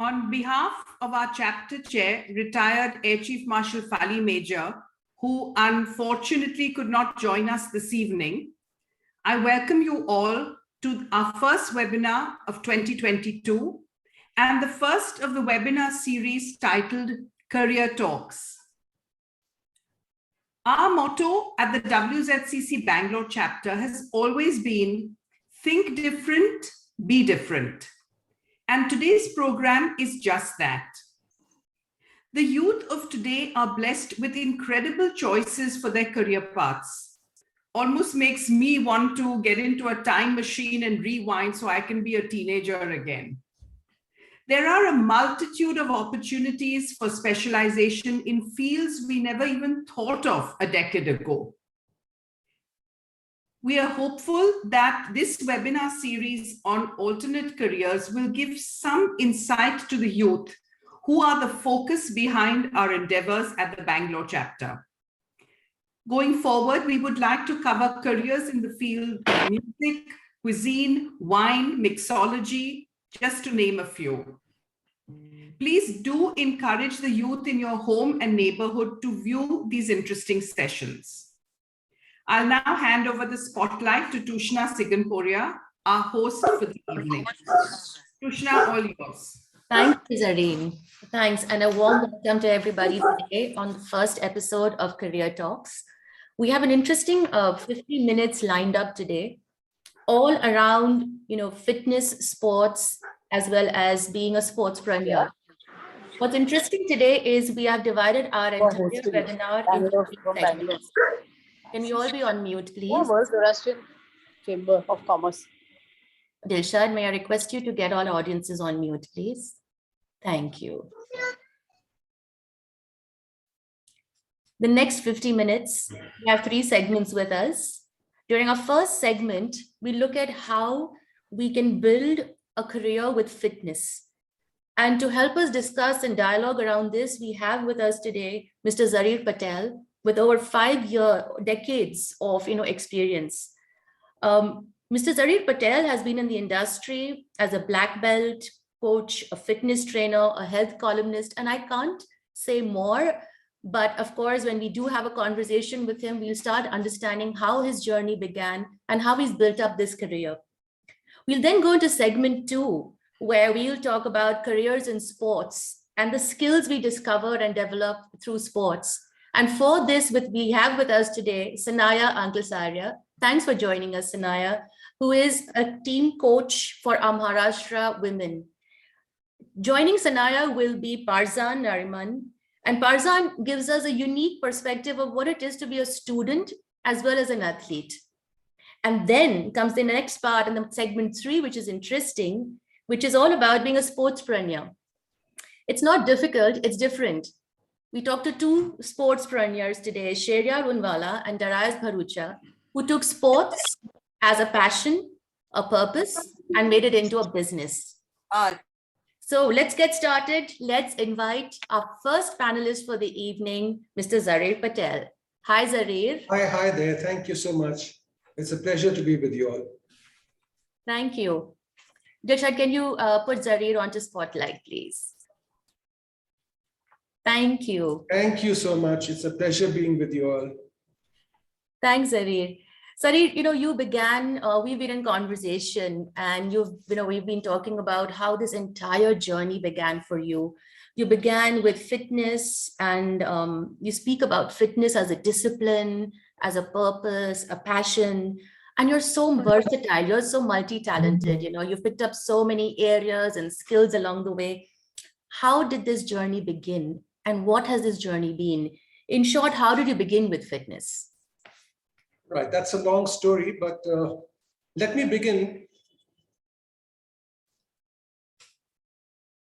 On behalf of our chapter chair, retired Air Chief Marshal Fali Major, who unfortunately could not join us this evening, I welcome you all to our first webinar of 2022 and the first of the webinar series titled Career Talks. Our motto at the WZCC Bangalore chapter has always been, think different, be different. And today's program is just that. The youth of today are blessed with incredible choices for their career paths. Almost makes me want to get into a time machine and rewind so I can be a teenager again. There are a multitude of opportunities for specialization in fields we never even thought of a decade ago. We are hopeful that this webinar series on alternate careers will give some insight to the youth who are the focus behind our endeavors at the Bangalore chapter. Going forward, we would like to cover careers in the field of music, cuisine, wine, mixology, just to name a few. Please do encourage the youth in your home and neighborhood to view these interesting sessions. I'll now hand over the spotlight to Tushna Siganporia, our host for the evening. Tushna, all yours. Thank you, Zareer. Thanks, and a warm welcome to everybody today on the first episode of Career Talks. We have an interesting 50 minutes lined up today, all around, fitness, sports, as well as being a sportspreneur. What's interesting today is we have divided our entire webinar into three segments. Can you all be on mute, please? Russian Chamber of Commerce. Dilshad, may I request you to get all audiences on mute, please? Thank you. The next 50 minutes, we have three segments with us. During our first segment, we look at how we can build a career with fitness. And to help us discuss and dialogue around this, we have with us today Mr. Zareer Patell, with over 5 decades of experience. Mr. Zareer Patell has been in the industry as a black belt coach, a fitness trainer, a health columnist, and I can't say more. But of course, when we do have a conversation with him, we'll start understanding how his journey began and how he's built up this career. We'll then go into segment 2, where we'll talk about careers in sports and the skills we discover and develop through sports. And for this, we have with us today, Sanaya Anklesaria. Thanks for joining us, Sanaya, who is a team coach for our Maharashtra women. Joining Sanaya will be Parzan Nariman. And Parzan gives us a unique perspective of what it is to be a student as well as an athlete. And then comes the next part in the segment 3, which is interesting, which is all about being a sportspreneur. It's not difficult, it's different. We talked to two sportspreneurs today, Sheriyar Unwalla and Darius Bharucha, who took sports as a passion, a purpose, and made it into a business. So let's get started. Let's invite our first panelist for the evening, Mr. Zareer Patell. Hi, Zareer. Hi there. Thank you so much. It's a pleasure to be with you all. Thank you. Dilshad, can you put Zareer onto spotlight, please? Thank you. Thank you so much. It's a pleasure being with you all. Thanks, Zareer. Zareer, you began, we've been in conversation and we've been talking about how this entire journey began for you. You began with fitness and you speak about fitness as a discipline, as a purpose, a passion, and you're so versatile, you're so multi-talented, you've picked up so many areas and skills along the way. How did this journey begin? And what has this journey been? In short, how did you begin with fitness? Right, that's a long story, but let me begin.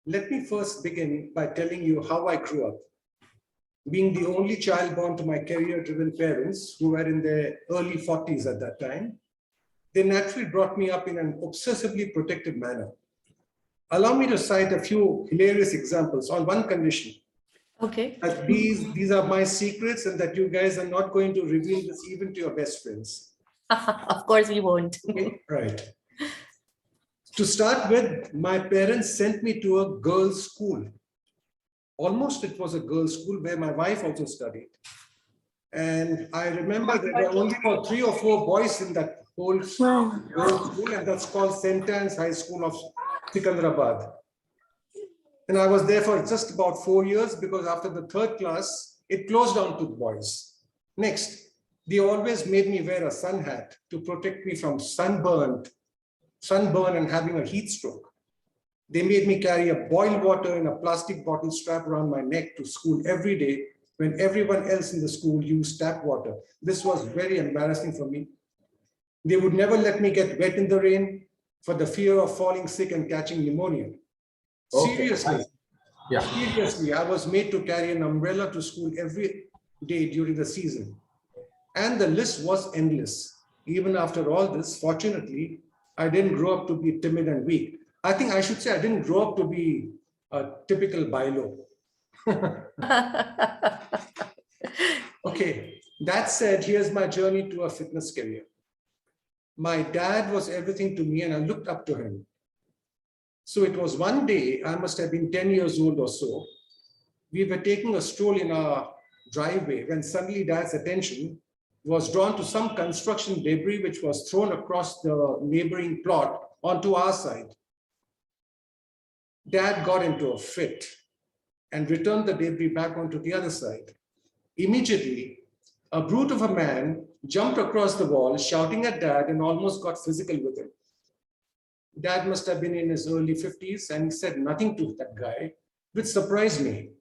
Let me first begin by telling you how I grew up. Being the only child born to my career-driven parents, who were in their early 40s at that time, they naturally brought me up in an obsessively protective manner. Allow me to cite a few hilarious examples on one condition. Okay. That these are my secrets and that you guys are not going to reveal this even to your best friends. Of course we won't. Okay, right. To start with, my parents sent me to a girls' school. Almost it was a girls' school where my wife also studied. And I remember there were only about 3 or 4 boys in that whole girls' school, and that's called St. Anne's High School of Sikandrabad. And I was there for just about 4 years because after the 3rd class, it closed down to boys. Next, they always made me wear a sun hat to protect me from sunburn and having a heat stroke. They made me carry a boiled water in a plastic bottle strapped around my neck to school every day when everyone else in the school used tap water. This was very embarrassing for me. They would never let me get wet in the rain for the fear of falling sick and catching pneumonia. Okay. Seriously, I was made to carry an umbrella to school every day during the season. And the list was endless. Even after all this, fortunately, I didn't grow up to be timid and weak. I think I should say I didn't grow up to be a typical bailo. Okay, that said, here's my journey to a fitness career. My dad was everything to me and I looked up to him. So it was one day, I must have been 10 years old or so. We were taking a stroll in our driveway when suddenly Dad's attention was drawn to some construction debris which was thrown across the neighboring plot onto our side. Dad got into a fit and returned the debris back onto the other side. Immediately, a brute of a man jumped across the wall, shouting at Dad and almost got physical with him. Dad must have been in his early 50s and he said nothing to that guy, which surprised me.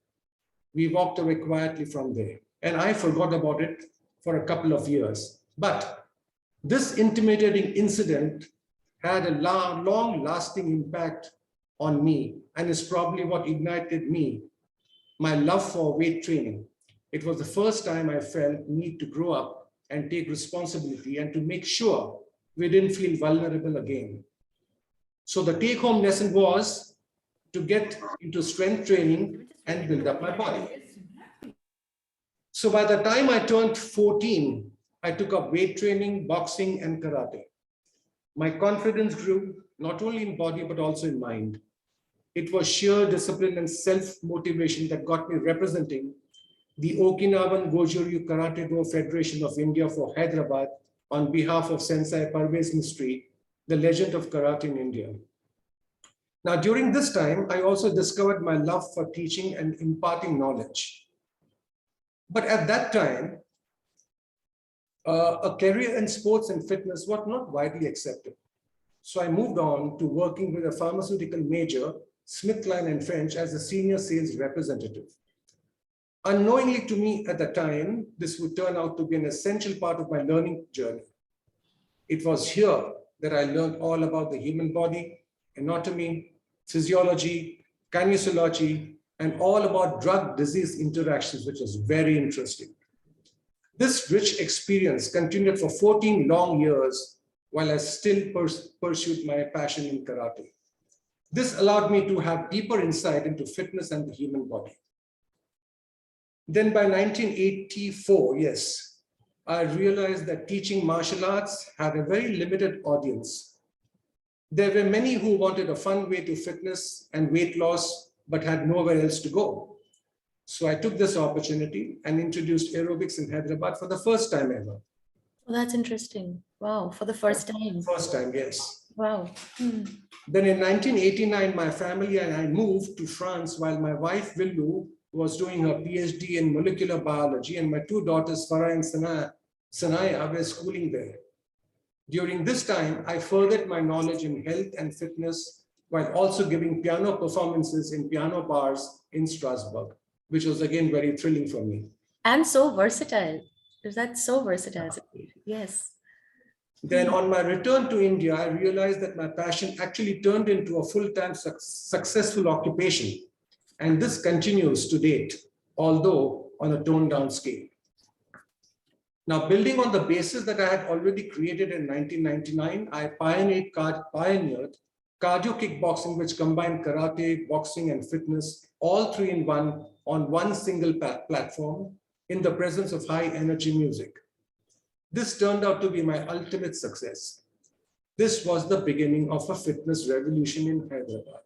We walked away quietly from there and I forgot about it for a couple of years. But this intimidating incident had a long-lasting impact on me and is probably what ignited me, my love for weight training. It was the first time I felt need to grow up and take responsibility and to make sure we didn't feel vulnerable again. So the take-home lesson was to get into strength training and build up my body. So by the time I turned 14, I took up weight training, boxing, and karate. My confidence grew not only in body, but also in mind. It was sheer discipline and self-motivation that got me representing the Okinawan Goju-Ryu Karate-Do Federation of India for Hyderabad on behalf of Sensei Parvez Mistry, the legend of karate in India. Now, during this time, I also discovered my love for teaching and imparting knowledge. But at that time, a career in sports and fitness was not widely accepted. So I moved on to working with a pharmaceutical major, SmithKline & French, as a senior sales representative. Unknowingly to me at the time, this would turn out to be an essential part of my learning journey. It was here that I learned all about the human body, anatomy, physiology, kinesiology, and all about drug-disease interactions, which was very interesting. This rich experience continued for 14 long years while I still pursued my passion in karate. This allowed me to have deeper insight into fitness and the human body. Then by 1984, yes, I realized that teaching martial arts had a very limited audience. There were many who wanted a fun way to fitness and weight loss, but had nowhere else to go. So I took this opportunity and introduced aerobics in Hyderabad for the first time ever. Oh, that's interesting. Wow, for the first time. First time, yes. Wow. Then in 1989, my family and I moved to France while my wife, Villu, was doing her PhD in molecular biology, and my 2 daughters, Farah and Sanaya, were schooling there. During this time, I furthered my knowledge in health and fitness while also giving piano performances in piano bars in Strasbourg, which was again very thrilling for me. And so versatile. That's so versatile. Yes. Then on my return to India, I realized that my passion actually turned into a full-time successful occupation. And this continues to date, although on a toned-down scale. Now, building on the basis that I had already created in 1999, I pioneered cardio kickboxing, which combined karate, boxing, and fitness, all 3 in one on one single platform in the presence of high-energy music. This turned out to be my ultimate success. This was the beginning of a fitness revolution in Hyderabad.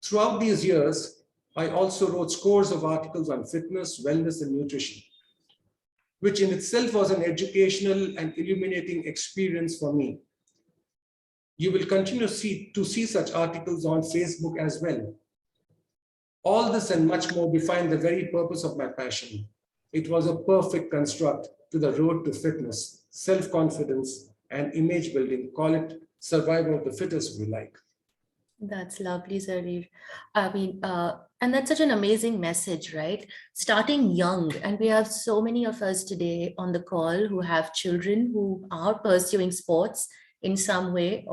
Throughout these years, I also wrote scores of articles on fitness, wellness, and nutrition, which in itself was an educational and illuminating experience for me. You will continue to see such articles on Facebook as well. All this and much more define the very purpose of my passion. It was a perfect construct to the road to fitness, self-confidence, and image building. Call it survival of the fittest, if you like. That's lovely, Zareer. I mean, and that's such an amazing message, right? Starting young, and we have so many of us today on the call who have children who are pursuing sports in some way,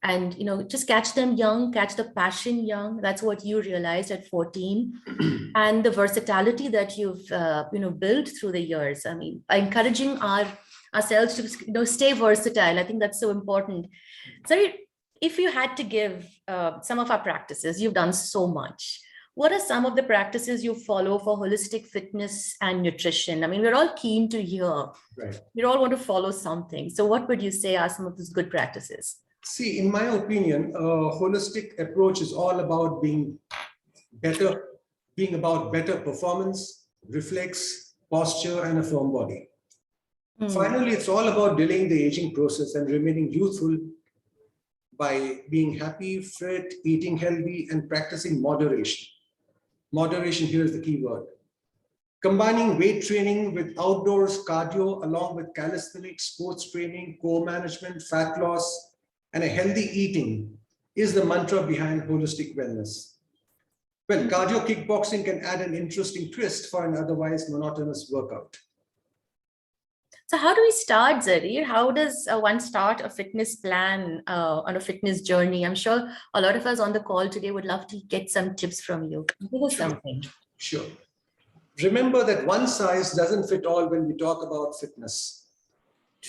and just catch them young, catch the passion young. That's what you realized at 14, and the versatility that you've built through the years. I mean, encouraging ourselves to stay versatile. I think that's so important. Zareer, if you had to give some of our practices, you've done so much. What are some of the practices you follow for holistic fitness and nutrition? I mean, we're all keen to hear. Right. We all want to follow something. So what would you say are some of those good practices? See, in my opinion, a holistic approach is all about being about better performance, reflex, posture, and a firm body. Finally, it's all about delaying the aging process and remaining youthful by being happy, fit, eating healthy, and practicing moderation. Moderation here is the key word. Combining weight training with outdoors cardio along with calisthenics, sports training, core management, fat loss, and a healthy eating is the mantra behind holistic wellness. Well, cardio kickboxing can add an interesting twist for an otherwise monotonous workout. So how do we start, Zareer? How does one start a fitness plan on a fitness journey? I'm sure a lot of us on the call today would love to get some tips from you. Give us something. Sure. Remember that one size doesn't fit all when we talk about fitness.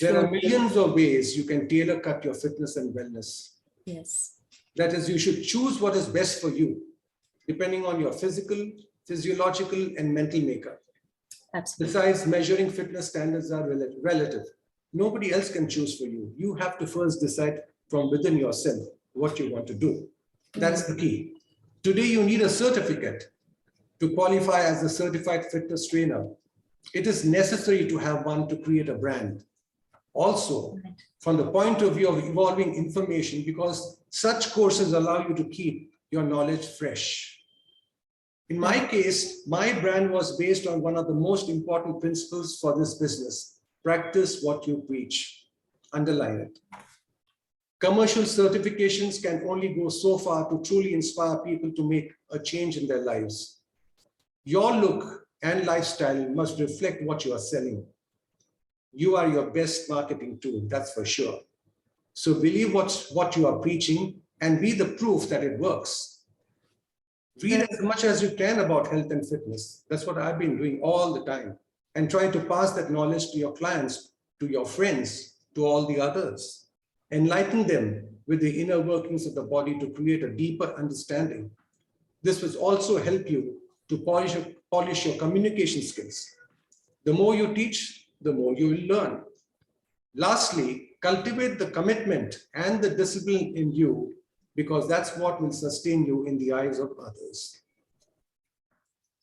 There are millions of ways you can tailor cut your fitness and wellness. Yes. That is, you should choose what is best for you, depending on your physical, physiological, and mental makeup. Absolutely. Besides, measuring fitness standards are relative. Nobody else can choose for you. You have to first decide from within yourself what you want to do. That's the key. Today, you need a certificate to qualify as a certified fitness trainer. It is necessary to have one to create a brand. Also, from the point of view of evolving information, because such courses allow you to keep your knowledge fresh. In my case, my brand was based on one of the most important principles for this business: practice what you preach. Underline it. Commercial certifications can only go so far to truly inspire people to make a change in their lives. Your look and lifestyle must reflect what you are selling. You are your best marketing tool, that's for sure. So believe what you are preaching and be the proof that it works. Read as much as you can about health and fitness. That's what I've been doing all the time, and try to pass that knowledge to your clients, to your friends, to all the others. Enlighten them with the inner workings of the body to create a deeper understanding. This will also help you to polish your communication skills. The more you teach, the more you will learn. Lastly, cultivate the commitment and the discipline in you, because that's what will sustain you in the eyes of others.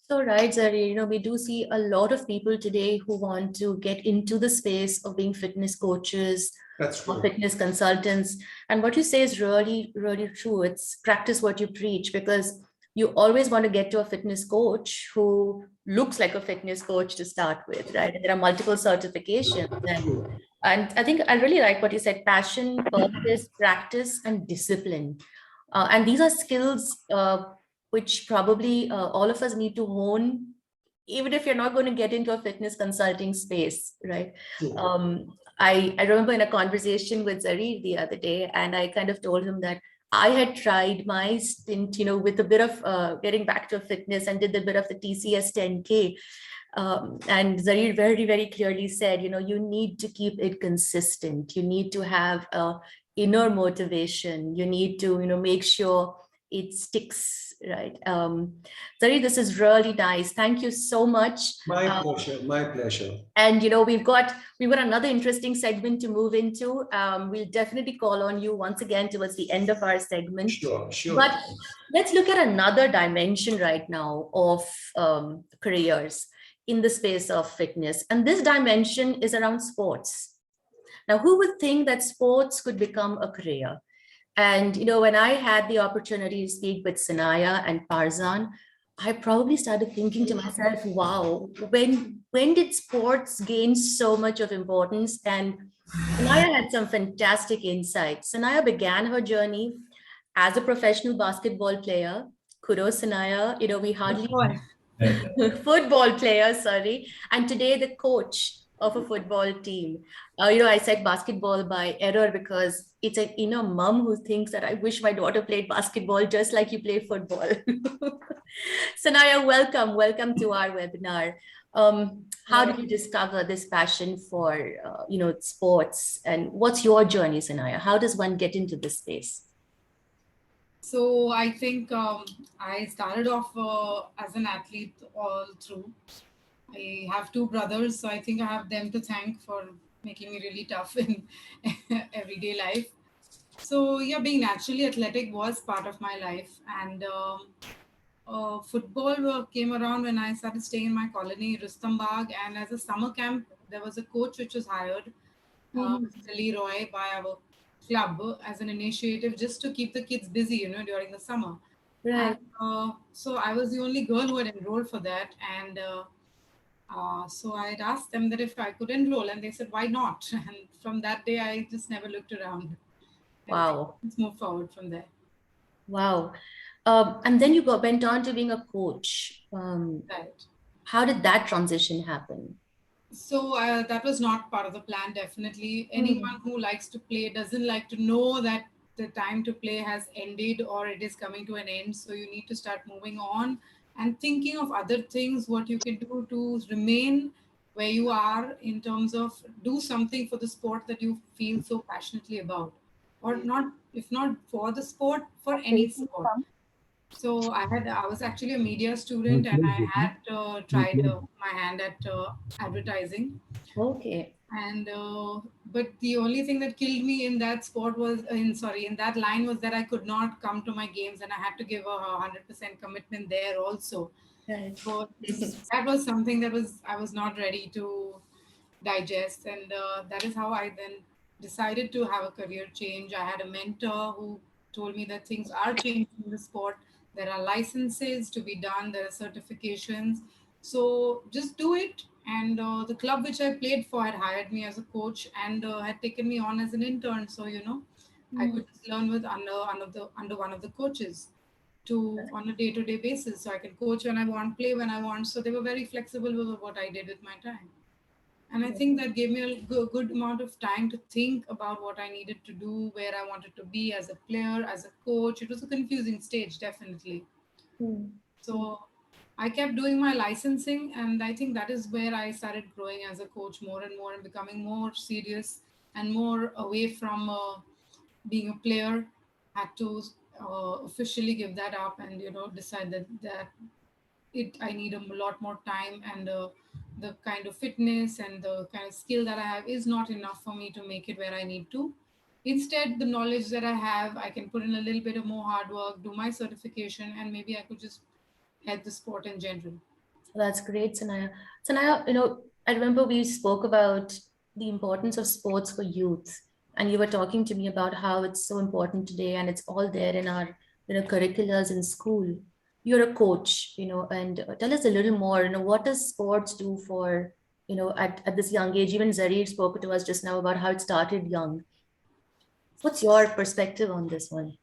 So right, Zareer, we do see a lot of people today who want to get into the space of being fitness coaches, or fitness consultants. And what you say is really, really true. It's practice what you preach, because you always want to get to a fitness coach who looks like a fitness coach to start with, right? And there are multiple certifications. And I think I really like what you said: passion, purpose, practice, and discipline. And these are skills which probably all of us need to hone, even if you're not going to get into a fitness consulting space, right? I remember in a conversation with Zareer the other day, and I kind of told him that I had tried my stint, with a bit of getting back to fitness, and did a bit of the TCS 10K. And Zareer very, very clearly said, you need to keep it consistent. You need to have inner motivation. You need to, make sure it sticks, right? Zareer, this is really nice. Thank you so much. My pleasure, my pleasure. And we've got another interesting segment to move into. We'll definitely call on you once again towards the end of our segment. Sure, sure. But let's look at another dimension right now of careers in the space of fitness. And this dimension is around sports. Now, who would think that sports could become a career? And, when I had the opportunity to speak with Sanaya and Parzan, I probably started thinking to myself, wow, when did sports gain so much of importance? And Sanaya had some fantastic insights. Sanaya began her journey as a professional basketball player. Kudos, Sanaya. We hardly football player, sorry. And today the coach of a football team. I said basketball by error because it's an inner mom who thinks that I wish my daughter played basketball just like you play football. Sanaya, welcome to our webinar. How did you discover this passion for, sports, and what's your journey, Sanaya? How does one get into this space? So I think I started off as an athlete all through. I have two brothers, so I think I have them to thank for making me really tough in everyday life. So yeah, being naturally athletic was part of my life, and football came around when I started staying in my colony, Rustambag, and as a summer camp, there was a coach which was hired, Mr. Leroy, by our club as an initiative just to keep the kids busy, during the summer. Right. And, so I was the only girl who had enrolled for that, and so I had asked them that if I could enroll, and they said, "Why not?" And from that day, I just never looked around. Wow. Let's move forward from there. Wow. And then you went on to being a coach. Right. How did that transition happen? So that was not part of the plan, definitely. Anyone who likes to play doesn't like to know that the time to play has ended or it is coming to an end. So you need to start moving on and thinking of other things, what you can do to remain where you are in terms of do something for the sport that you feel so passionately about. Or not, if not for the sport, for any sport. So I was actually a media student, and I had tried my hand at advertising. Okay. And but the only thing that killed me in that sport was in that line was that I could not come to my games, and I had to give a 100% commitment there also. Right. So that was something that I was not ready to digest, and that is how I then decided to have a career change. I had a mentor who told me that things are changing in the sport. There are licenses to be done, there are certifications, so just do it. And the club which I played for had hired me as a coach and had taken me on as an intern, so I could just learn with under one of the coaches to on a day-to-day basis, so I can coach when I want, play when I want. So they were very flexible with what I did with my time. And I think that gave me a good amount of time to think about what I needed to do, where I wanted to be as a player, as a coach. It was a confusing stage, definitely. So I kept doing my licensing, and I think that is where I started growing as a coach more and more and becoming more serious and more away from being a player. Had to officially give that up and decide that I need a lot more time, and the kind of fitness and the kind of skill that I have is not enough for me to make it where I need to. Instead, the knowledge that I have, I can put in a little bit of more hard work, do my certification, and maybe I could just help the sport in general. That's great, Sanaya. Sanaya, I remember we spoke about the importance of sports for youth, and you were talking to me about how it's so important today, and it's all there in our curriculums in school. You're a coach, and tell us a little more. What does sports do for at this young age? Even Zareer spoke to us just now about how it started young. What's your perspective on this one?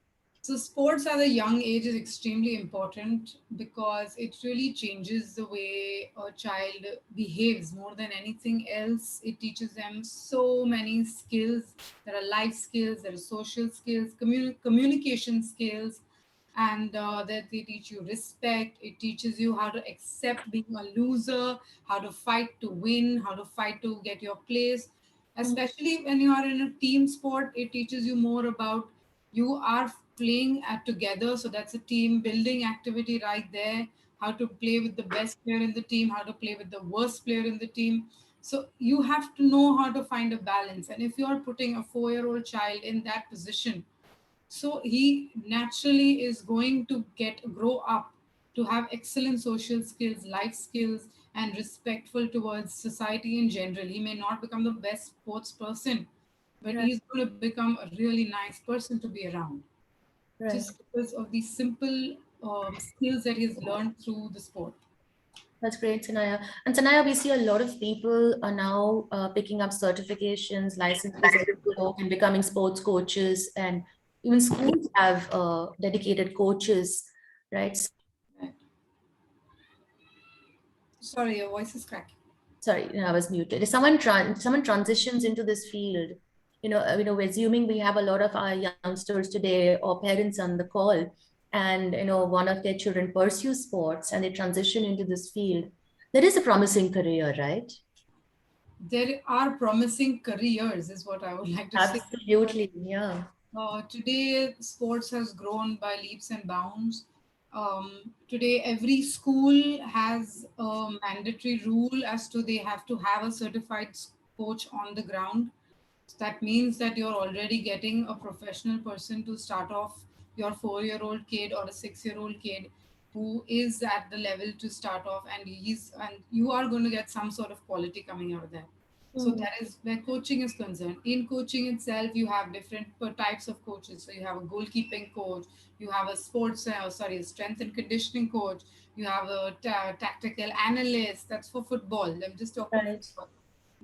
So sports at a young age is extremely important because it really changes the way a child behaves more than anything else. It teaches them so many skills. There are life skills, there are social skills, communication skills, and that they teach you respect. It teaches you how to accept being a loser, how to fight to win, how to fight to get your place. Especially when you are in a team sport, it teaches you more about you are playing together. So that's a team building activity right there. How to play with the best player in the team, how to play with the worst player in the team. So you have to know how to find a balance. And if you're putting a 4-year-old child in that position, so he naturally is going to grow up to have excellent social skills, life skills, and respectful towards society in general. He may not become the best sports person, but Right. he's going to become a really nice person to be around, Right. just because of these simple skills that he's learned through the sport. That's great, Sanaya. And Sanaya, we see a lot of people are now picking up certifications, licenses, and becoming sports coaches, and even schools have dedicated coaches, right? Right. Sorry, your voice is cracking. Sorry, I was muted. If someone transitions into this field, assuming we have a lot of our youngsters today or parents on the call, and one of their children pursues sports and they transition into this field, there is a promising career, right? There are promising careers, is what I would like to say. Absolutely, yeah. Today, sports has grown by leaps and bounds. Today, every school has a mandatory rule as to they have to have a certified coach on the ground. So that means that you're already getting a professional person to start off your 4-year-old kid or a 6-year-old kid who is at the level to start off, and you are going to get some sort of quality coming out of that. So Mm, that is where coaching is concerned. In coaching itself, you have different types of coaches. So you have a goalkeeping coach, you have a strength and conditioning coach, you have a tactical analyst. That's for football. Let me just talk about right. football.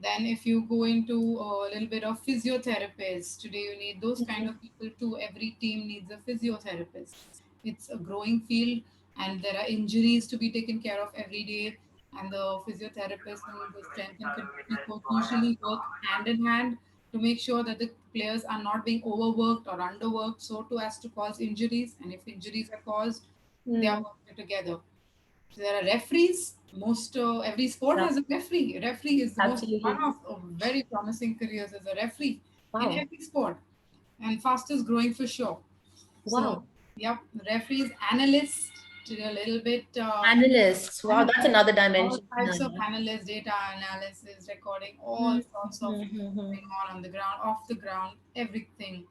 Then, if you go into a little bit of physiotherapists, today you need those kind Mhm. of people too. Every team needs a physiotherapist. It's a growing field, and there are injuries to be taken care of every day. And the physiotherapist and the strength and conditioning coach usually work hand in hand to make sure that the players are not being overworked or underworked so to as to cause injuries. And if injuries are caused, they are Mm, working together. So there are referees. Most every sport yeah, has a referee. A referee is the most one absolutely. of very promising careers as a referee in Wow. every sport, and fastest growing for sure. So Wow. yep, referees, analysts, to a little bit. Analysts. Wow, that's Analysts, another all dimension. types of analysts, data analysis, recording, all sorts of things Mm-hmm. going on the ground, off the ground, everything.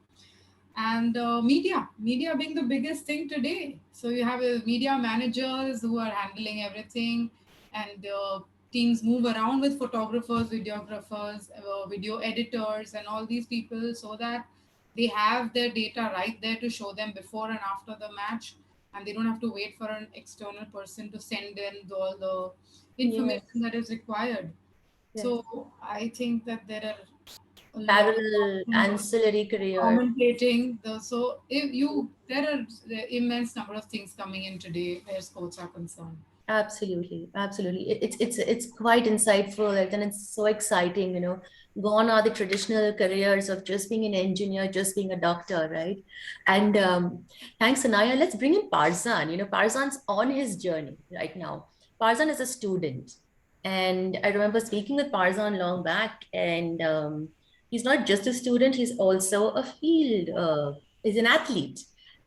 And media being the biggest thing today. So you have media managers who are handling everything, and teams move around with photographers, videographers, video editors, and all these people, so that they have their data right there to show them before and after the match, and they don't have to wait for an external person to send in all the Yes, information that is required. yes. So I think that there are a lot of Parallel options, ancillary career. commentating. So if you, there are immense number of things coming in today where sports are concerned. Absolutely, absolutely. It's quite insightful, and it's so exciting. Gone are the traditional careers of just being an engineer, just being a doctor, right? And thanks, Anaya. Let's bring in Parzan. Parzan's on his journey right now. Parzan is a student, and I remember speaking with Parzan long back, and he's not just a student; he's also a field. He's an athlete,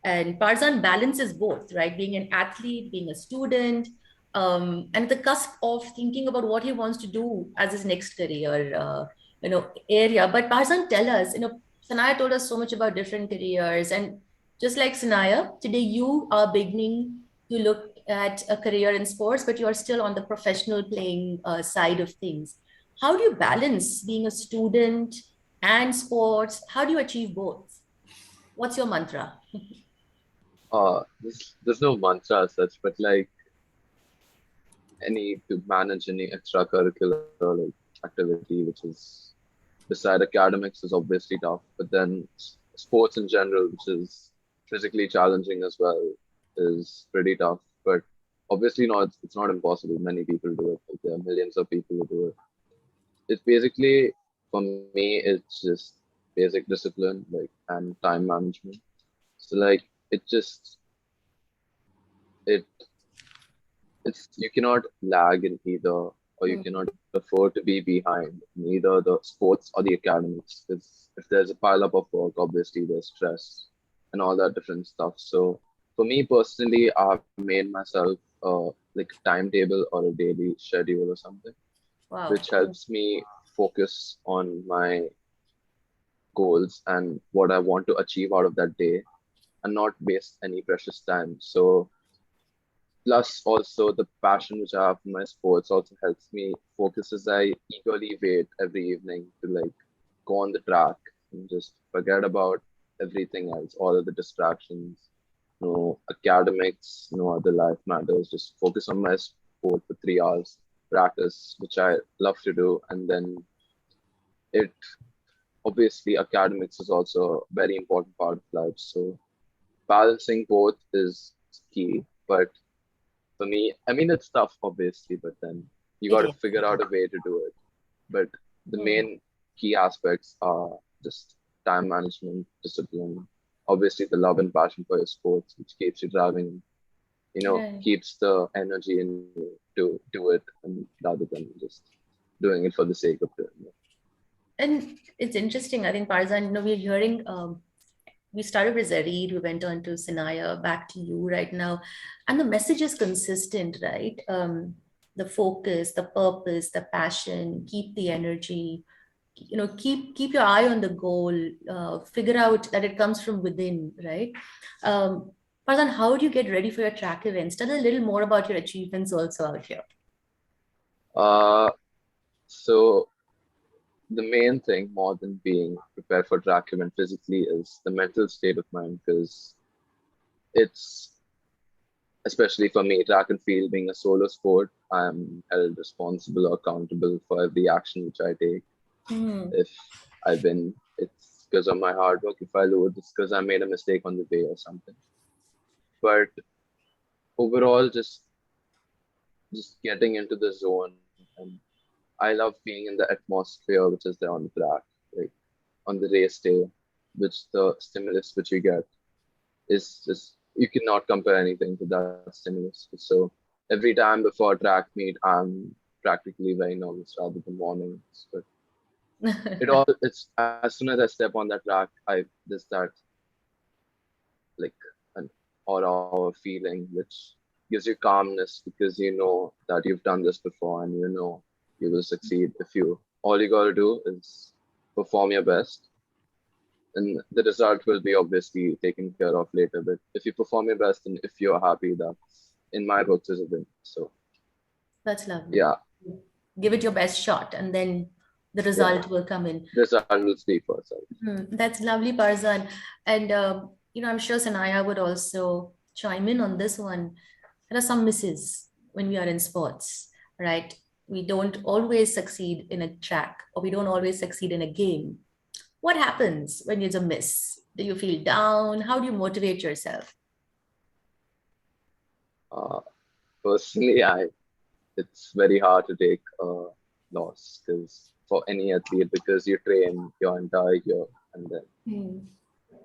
and Parzan balances both, right? Being an athlete, being a student, and the cusp of thinking about what he wants to do as his next career, area. But Parzan, tell us, Sanaya told us so much about different careers, and just like Sanaya, today you are beginning to look at a career in sports, but you are still on the professional playing side of things. How do you balance being a student and sports? How do you achieve both? What's your mantra? There's no mantra as such, but like any to manage any extracurricular like activity which is beside academics is obviously tough. But then sports in general, which is physically challenging as well, is pretty tough. But obviously, no, it's not impossible. Many people do it. Like, there are millions of people who do it. It's basically for me, it's just basic discipline, like and time management. So like it just it it's you cannot lag in either, or you Hmm. cannot afford to be behind in either the sports or the academics. Because if there's a pile up of work, obviously there's stress. and all that different stuff. So for me personally, I've made myself like a timetable or a daily schedule or something, Wow. which helps me focus on my goals and what I want to achieve out of that day and not waste any precious time. So plus also the passion which I have for my sports also helps me focus as I eagerly wait every evening to like go on the track and just forget about everything else, all of the distractions, no academics, no other life matters. Just focus on my sport for 3 hours, practice, which I love to do, and then it obviously academics is also a very important part of life. So balancing both is key, but for me, I mean, it's tough, obviously, but then you got It to is. figure out a way to do it. But the Hmm. main key aspects are just time management, discipline, obviously the love and passion for your sports, which keeps you driving, Right. keeps the energy in you to do it, and rather than just doing it for the sake of doing it. And it's interesting. I think Parzan, we're hearing, we started with Zareer, we went on to Sanaya, back to you right now. And the message is consistent, right? The focus, the purpose, the passion, keep the energy, keep your eye on the goal, figure out that it comes from within, right? Parzan, how do you get ready for your track events? Tell us a little more about your achievements also out here. Uh, so the main thing, more than being prepared for track event physically, is the mental state of mind, because it's especially for me, track and field being a solo sport, I'm held responsible or accountable for every action which I take. Hmm. If I win, it's because of my hard work. If I lose, it's because I made a mistake on the way or something. But overall, just getting into the zone, and I love being in the atmosphere which is there on the track, like on the race day, which the stimulus which you get is just you cannot compare anything to that stimulus. So every time before a track meet, I'm practically very nervous rather than mornings. But it's as soon as I step on that track, I there's that like an aura or feeling which gives you calmness because you know that you've done this before and you know you will succeed if you all you gotta do is perform your best and the result will be obviously taken care of later. But if you perform your best and if you're happy, that's in my books is a win. So That's lovely. yeah, Give it your best shot, and then the yeah, result will come in. result will speak for itself. That's lovely, Parzan. And I'm sure Sanaya would also chime in on this one. There are some misses when we are in sports, right? We don't always succeed in a track, or we don't always succeed in a game. What happens when there's a miss? Do you feel down? How do you motivate yourself? Uh, Personally, I it's very hard to take a loss because for any athlete because you train your entire year and then Hmm.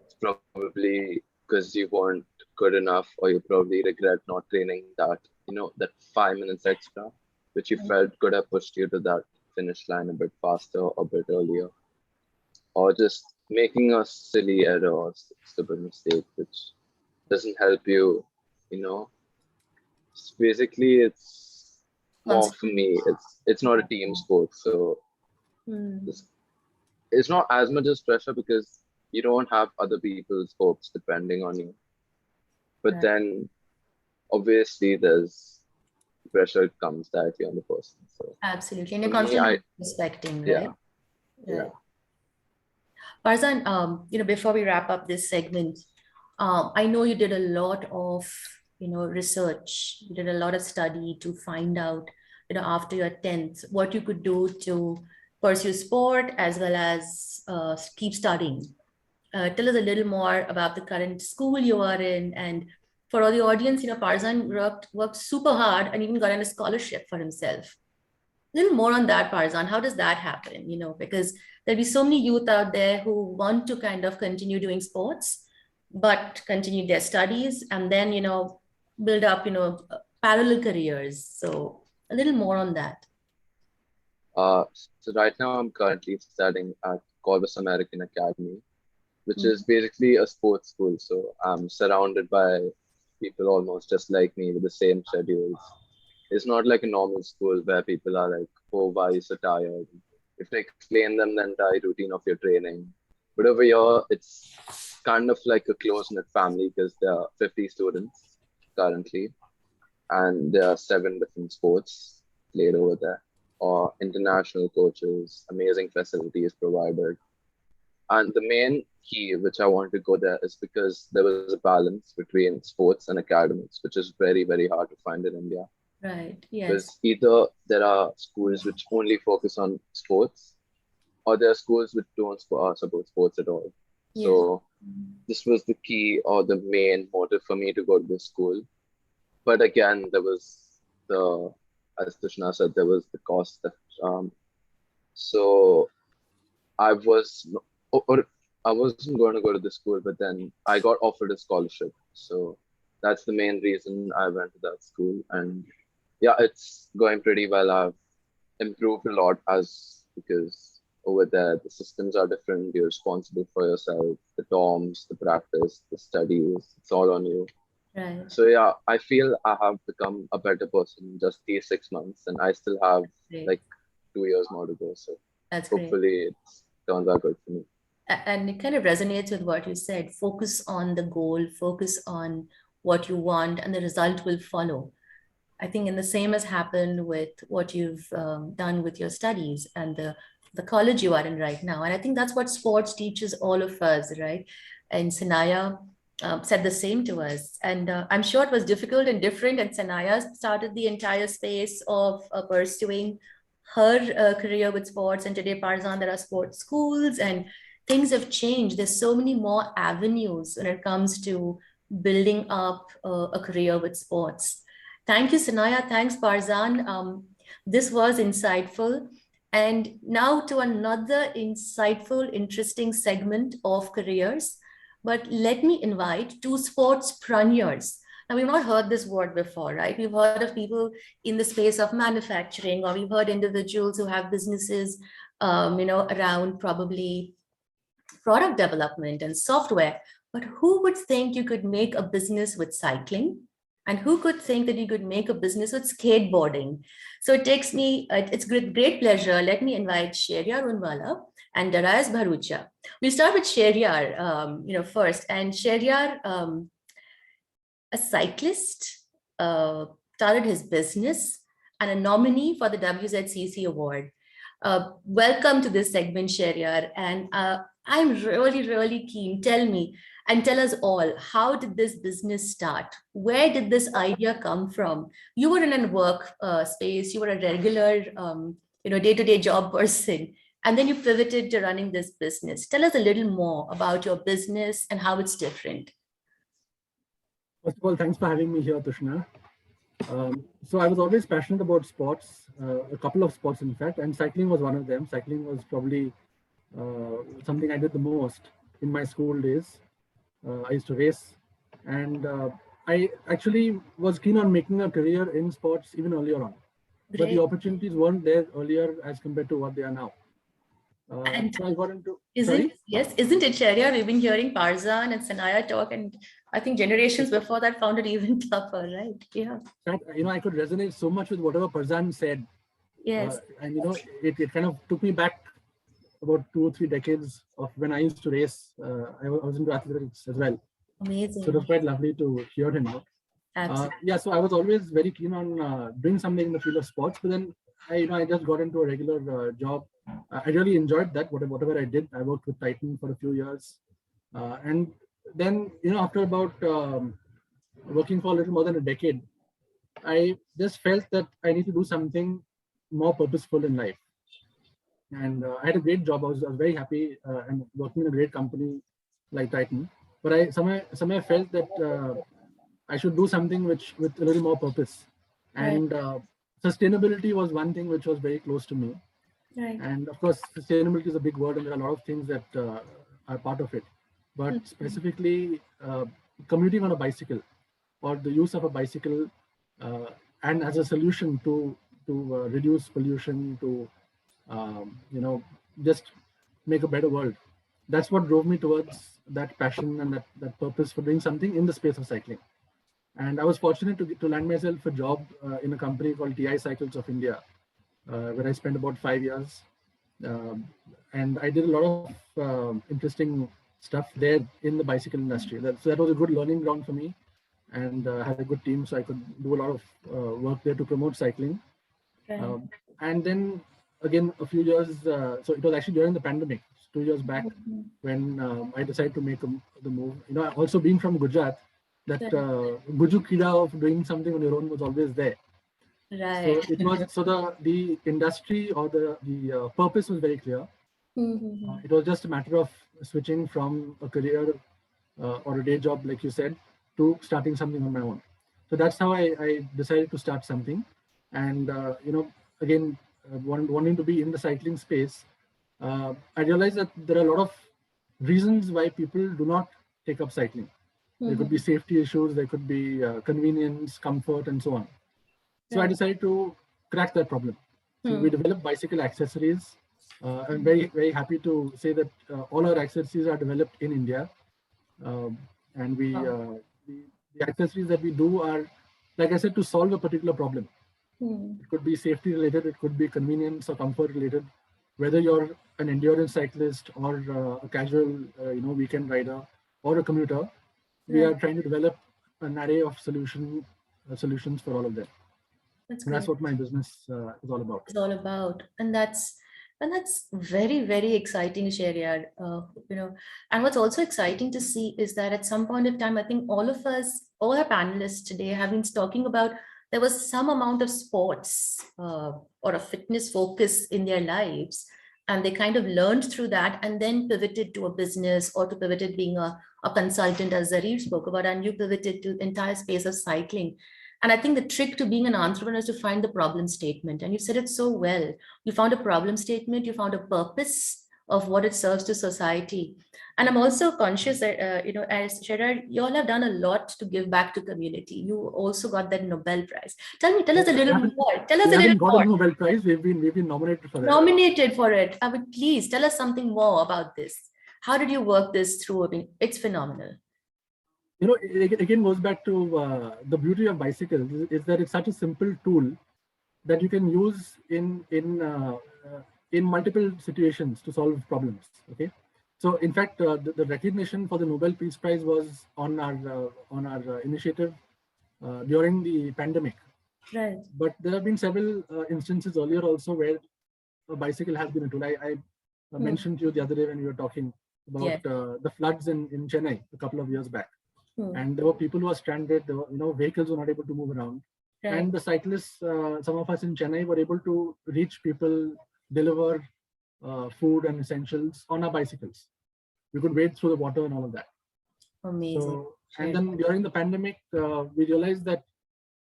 it's probably because you weren't good enough or you probably regret not training that that 5 minutes extra which you felt could have pushed you to that finish line a bit faster or a bit earlier or just making a silly error or stupid mistake which doesn't help you you know basically it's more for Constantly. me it's not a team sport so Hmm. this, it's not as much as pressure because you don't have other people's hopes depending on you but Right. then obviously there's pressure comes directly on the person so Absolutely. And for you're me I constantly respecting, yeah right? yeah Right. Farzan, before we wrap up this segment, I know you did a lot of, research. You did a lot of study to find out, after your 10th, what you could do to pursue sport as well as keep studying. Tell us a little more about the current school you are in. And for all the audience, Farzan worked super hard and even got a scholarship for himself. A little more on that, Parzan. How does that happen? Because there'll be so many youth out there who want to kind of continue doing sports, but continue their studies and then, build up, parallel careers. So a little more on that. so right now I'm currently studying at Corvus American Academy which is basically a sports school. So I'm surrounded by people almost just like me with the same schedules. It's not like a normal school where people are like, oh, why are you so tired? You have to explain them the entire routine of your training. But over here, it's kind of like a close-knit family because there are 50 students currently, and there are 7 different sports played over there, or international coaches, amazing facilities provided. And the main key which I want to go there is because there was a balance between sports and academics, which is very, very hard to find in India. Right. Yes. Because either there are schools which only focus on sports, or there are schools which don't support sports at all. Yes. So this was the key or the main motive for me to go to this school. But again, there was as Tushna said, there was the cost. So I was, or I wasn't going to go to the school, but then I got offered a scholarship. So that's the main reason I went to that school. And yeah, it's going pretty well. I've improved a lot because over there, the systems are different. You're responsible for yourself, the dorms, the practice, the studies, it's all on you. Right. So yeah, I feel I have become a better person in just these 6 months, and I still have like 2 years more to go. So that's hopefully it turns out good for me. And it kind of resonates with what you said. Focus on the goal, focus on what you want, and the result will follow. I think the same has happened with what you've done with your studies and the college you are in right now. And I think that's what sports teaches all of us, right? And Sanaya said the same to us. And I'm sure it was difficult and different. And Sanaya started the entire space of pursuing her career with sports. And today, Parzan, there are sports schools and things have changed. There's so many more avenues when it comes to building up a career with sports. Thank you, Sanaya. Thanks, Parzan. This was insightful. And now to another insightful, interesting segment of careers. But let me invite two sportspreneurs. Now, we've not heard this word before, right? We've heard of people in the space of manufacturing, or we've heard individuals who have businesses, around probably product development and software. But who would think you could make a business with cycling? And who could think that you could make a business with skateboarding? So it takes me, it's great pleasure. Let me invite Sheriyar Unwalla and Darius Bharucha. We'll start with Sheriyar, first. And Sheriyar, a cyclist, started his business and a nominee for the WZCC Award. Welcome to this segment, Sheriyar. And I'm really, really keen. Tell me, and tell us all, how did this business start? Where did this idea come from? You were in a work space, you were a regular, day-to-day job person, and then you pivoted to running this business. Tell us a little more about your business and how it's different. First of all, thanks for having me here, Tushna. So I was always passionate about sports, a couple of sports, in fact, and cycling was one of them. Cycling was probably something I did the most in my school days. I used to race, and I actually was keen on making a career in sports even earlier on. Great. But the opportunities weren't there earlier as compared to what they are now. So I got into. Isn't it, Sheriyar? We've been hearing Parzan and Sanaya talk, and I think generations before that found it even tougher, right? Yeah. I could resonate so much with whatever Parzan said. Yes. And it kind of took me back about 2 or 3 decades of when I used to race. I was into athletics as well. Amazing. So it was quite lovely to hear him out. So I was always very keen on doing something in the field of sports, but then I just got into a regular job. I really enjoyed that, whatever I did. I worked with Titan for a few years. And then, after about working for a little more than a decade, I just felt that I need to do something more purposeful in life. And I had a great job. I was very happy and working in a great company like Titan. But I somewhere felt that I should do something with a little more purpose. And sustainability was one thing which was very close to me. Right. And of course, sustainability is a big word, and there are a lot of things that are part of it. But specifically, commuting on a bicycle or the use of a bicycle and as a solution to reduce pollution, to just make a better world. that's what drove me towards that passion and that purpose for doing something in the space of cycling. And I was fortunate to land myself a job in a company called TI Cycles of India, where I spent about 5 years. And I did a lot of interesting stuff there in the bicycle industry. So that was a good learning ground for me, and had a good team, so I could do a lot of work there to promote cycling. Right. And then again, a few years, so it was actually during the pandemic, 2 years back, when I decided to make the move. Also being from Gujarat, that Guju Kida of doing something on your own was always there. Right. So it was, so the industry or the purpose was very clear. It was just a matter of switching from a career or a day job, like you said, to starting something on my own. So that's how I decided to start something. And again, wanting to be in the cycling space, I realized that there are a lot of reasons why people do not take up cycling. There could be safety issues, there could be convenience, comfort, and so on. So I decided to crack that problem. So we developed bicycle accessories. I'm very, very happy to say that all our accessories are developed in India. And the accessories that we do are, like I said, to solve a particular problem. It could be safety related, it could be convenience or comfort related. Whether you're an endurance cyclist or a casual, weekend rider or a commuter, we are trying to develop an array of solutions for all of them. That's what my business is all about. It's all about, and that's very, very exciting, Sheriyar. And what's also exciting to see is that at some point of time, I think all of us, all our panelists today, have been talking about there was some amount of sports or a fitness focus in their lives, and they kind of learned through that and then pivoted to a business or to pivoted being a consultant, as Zareer spoke about, and you pivoted to the entire space of cycling. And I think the trick to being an entrepreneur is to find the problem statement. And you said it so well. You found a problem statement, you found a purpose of what it serves to society. And I'm also conscious that, as Sheriyar, you all have done a lot to give back to community. You also got that Nobel Prize. Tell us a little more. Tell us a little more. We haven't got a Nobel Prize. We've been nominated for it. Nominated for it. I would please tell us something more about this. How did you work this through? I mean, it's phenomenal. It again goes back to the beauty of bicycles is that it's such a simple tool that you can use in multiple situations to solve problems. Okay, so in fact, the recognition for the Nobel Peace Prize was on our initiative during the pandemic. Right. But there have been several instances earlier also where a bicycle has been a tool. I mentioned to you the other day when we were talking about the floods in Chennai a couple of years back. And there were people who were stranded. There were, vehicles were not able to move around. Right. And the cyclists, some of us in Chennai, were able to reach people, deliver food and essentials on our bicycles. We could wade through the water and all of that. Amazing. So, and then during the pandemic, we realized that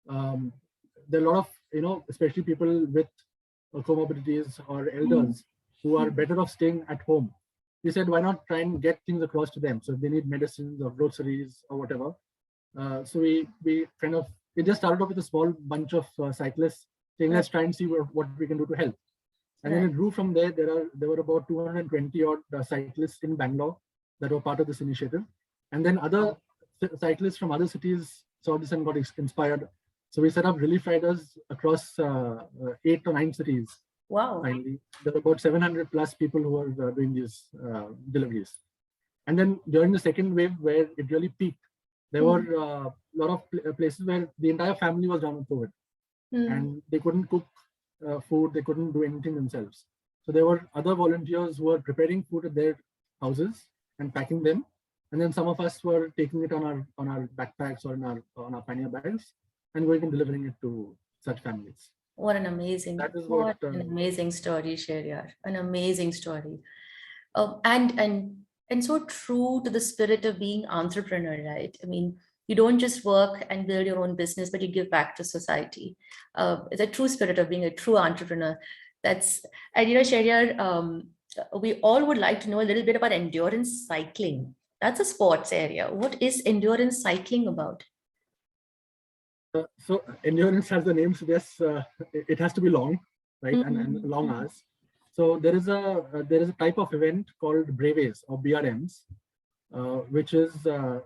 there are a lot of, especially people with comorbidities or elders who are better off staying at home. We said, why not try and get things across to them? So if they need medicines or groceries or whatever. So we just started off with a small bunch of cyclists saying, let's try and see what we can do to help. And then it grew from there. There were about 220 odd cyclists in Bangalore that were part of this initiative. And then other cyclists from other cities saw this and got inspired. So we set up relief riders across 8 or 9 cities. Wow. Finally, there were about 700 plus people who were doing these deliveries. And then during the second wave, where it really peaked, there were a lot of places where the entire family was down with COVID. And they couldn't cook food, they couldn't do anything themselves. So there were other volunteers who were preparing food at their houses and packing them. And then some of us were taking it on our backpacks or on our pannier bags and going and delivering it to such families. What an amazing, an amazing story, Sheriyar. An amazing story. And so true to the spirit of being entrepreneur, right? I mean, you don't just work and build your own business, but you give back to society. It's a true spirit of being a true entrepreneur. And Sheriyar, we all would like to know a little bit about endurance cycling. That's a sports area. What is endurance cycling about? So endurance, as the name suggests, it has to be long, right? And long hours. So there is a type of event called Breves or BRMs, which is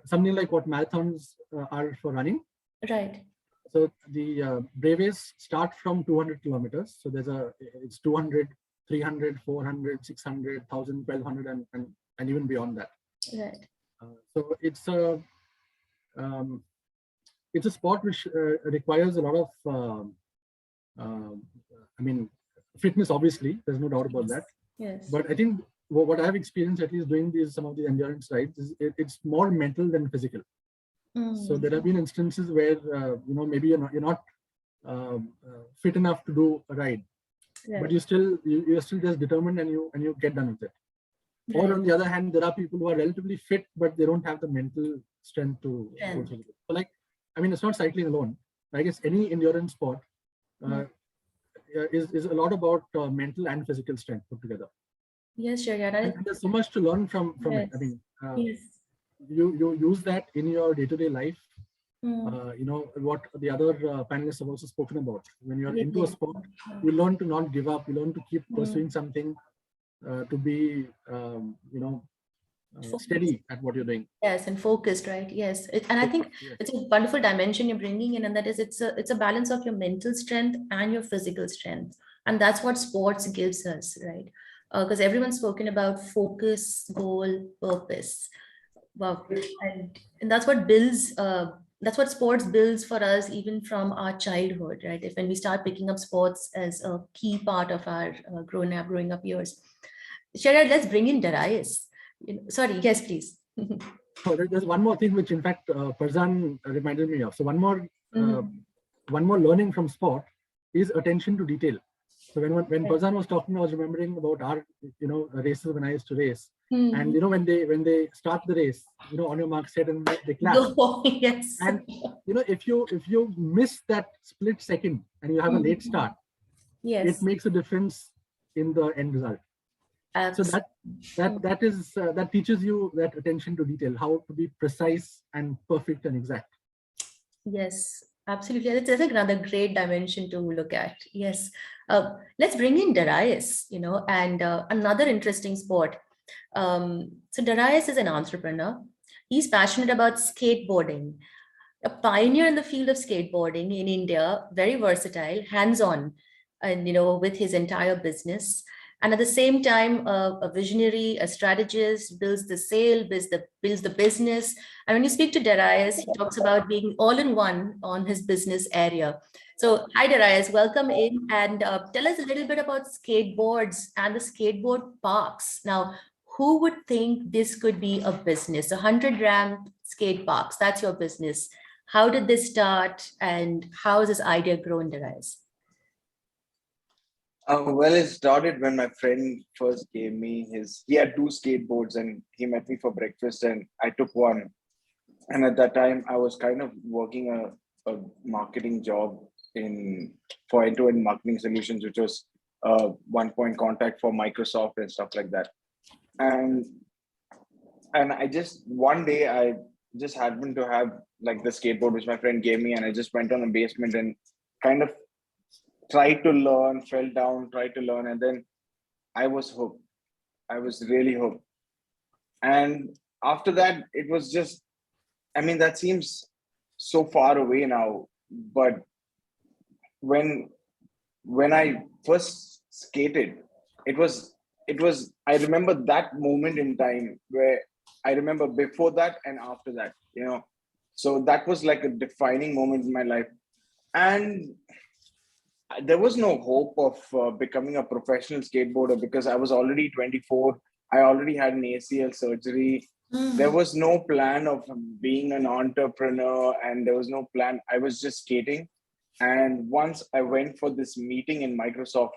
something like what marathons are for running. Right. So the Breves start from 200 kilometers. So it's 200, 300, 400, 600, 1,000, 1,200, and even beyond that. Right. So it's a sport which requires a lot of, fitness. Obviously, there's no doubt about that. Yes. But I think what I've experienced, at least doing some of these endurance rides, is it's more mental than physical. So there have been instances where maybe you're not fit enough to do a ride, but you're still just determined and you get done with it. Right. Or on the other hand, there are people who are relatively fit, but they don't have the mental strength to also do it. So it's not cycling alone. I guess any endurance sport is a lot about mental and physical strength put together. Yes, Sheriyar. And there's so much to learn from it. Yes. You use that in your day-to-day life. What the other panelists have also spoken about. When you're into a sport, you learn to not give up. You learn to keep pursuing something, to be, steady at what you're doing. Yes, and focused, right? Yes, I think it's a wonderful dimension you're bringing in, and that is it's a balance of your mental strength and your physical strength, and that's what sports gives us, right? Because everyone's spoken about focus, goal, purpose. Wow, and that's what builds. That's what sports builds for us, even from our childhood, right? When we start picking up sports as a key part of our growing up years. Sheriyar, let's bring in Darius. Sorry, yes, please. There's one more thing which, in fact, Parzan reminded me of. So one more learning from sport is attention to detail. So when Parzan was talking, I was remembering about our races when I used to race. And when they start the race, on your mark, set, and they clap. Yes. And if you miss that split second and you have a late start, it makes a difference in the end result. Absolutely. So that teaches you that attention to detail, how to be precise and perfect and exact. Yes, absolutely. That's another great dimension to look at. Yes. Let's bring in Darius, and another interesting sport. So Darius is an entrepreneur. He's passionate about skateboarding, a pioneer in the field of skateboarding in India, very versatile, hands-on, and with his entire business. And at the same time, a visionary, a strategist, builds the sale, builds the business. And when you speak to Darius, he talks about being all-in-one on his business area. So hi, Darius, welcome in, and tell us a little bit about skateboards and the skateboard parks. Now, who would think this could be a business? 100 ramp skate parks, that's your business. How did this start, and how has this idea grown, Darius? Well, it started when my friend first gave me he had 2 skateboards, and he met me for breakfast and I took one. And at that time, I was kind of working a marketing job for end-to-end marketing solutions, which was one-point contact for Microsoft and stuff like that. And one day I just happened to have like the skateboard which my friend gave me, and I just went on the basement and kind of tried to learn, fell down, tried to learn, and then I was hooked. I was really hooked. And after that, it was just, that seems so far away now, but when I first skated, it was, I remember that moment in time where I remember before that and after that, so that was like a defining moment in my life. And there was no hope of becoming a professional skateboarder because I was already 24. I already had an ACL surgery. There was no plan of being an entrepreneur, and there was no plan. I was just skating. And once I went for this meeting in Microsoft,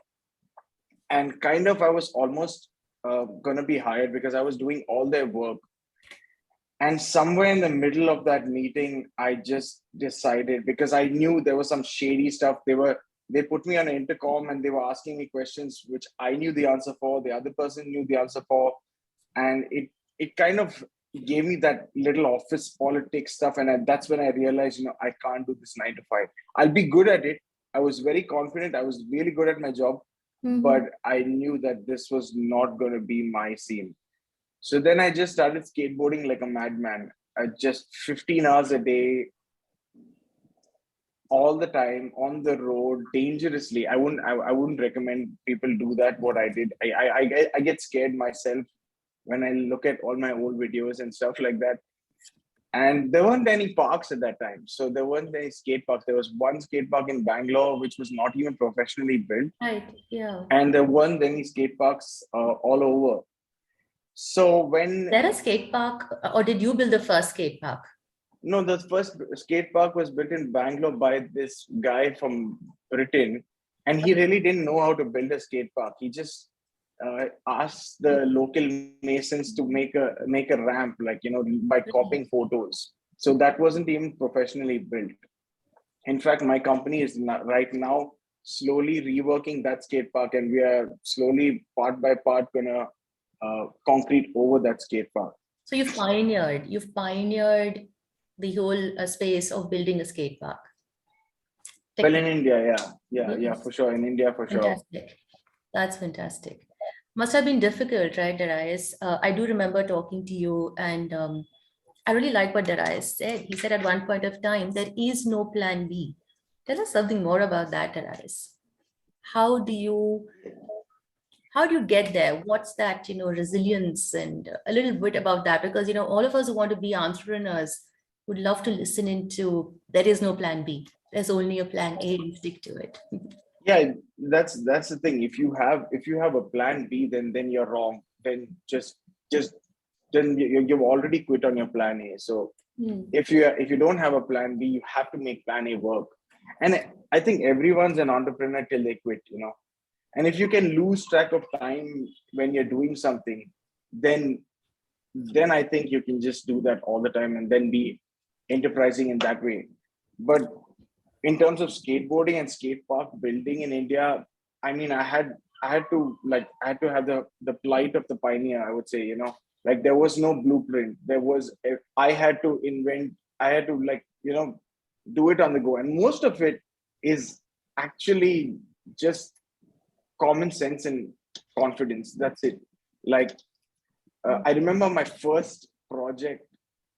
and kind of I was almost going to be hired because I was doing all their work. And somewhere in the middle of that meeting, I just decided, because I knew there was some shady stuff. They put me on an intercom and they were asking me questions which I knew the answer for, the other person knew the answer for. And it kind of gave me that little office politics stuff. And that's when I realized, I can't do this 9 to 5. I'll be good at it. I was very confident. I was really good at my job. but I knew that this was not going to be my scene. So then I just started skateboarding like a madman. Just 15 hours a day, all the time on the road, dangerously. I wouldn't recommend people do that. What I did, I get scared myself when I look at all my old videos and stuff like that. And there weren't any parks at that time. So there weren't any skate parks. There was one skate park in Bangalore, which was not even professionally built. Right. Yeah. And there weren't any skate parks all over. So when... There a skate park, or did you build the first skate park? No, the first skate park was built in Bangalore by this guy from Britain. And he really didn't know how to build a skate park. He just asked the local masons to make a ramp, like, by copying photos. So that wasn't even professionally built. In fact, my company is right now slowly reworking that skate park, and we are slowly, part by part, gonna concrete over that skate park. So you've pioneered the whole space of building a skate park. Well, in India, yeah, for sure. In India, for sure. Fantastic. That's fantastic. Must have been difficult, right, Darius? I do remember talking to you, and I really like what Darius said. He said at one point of time, there is no plan B. Tell us something more about that, Darius. How do you get there? What's that, resilience, and a little bit about that? Because, all of us who want to be entrepreneurs would love to listen into, there is no plan B. There's only a plan A, and stick to it. Yeah, that's the thing. If you have a plan B, then you're wrong. Then then you've already quit on your plan A. So if you don't have a plan B, you have to make plan A work. And I think everyone's an entrepreneur till they quit, And if you can lose track of time when you're doing something, then I think you can just do that all the time and then be enterprising in that way. But in terms of skateboarding and skate park building in India, I mean, I had to have the plight of the pioneer, I would say, like there was no blueprint. I had to invent, I had to do it on the go. And most of it is actually just common sense and confidence. That's it. I remember my first project,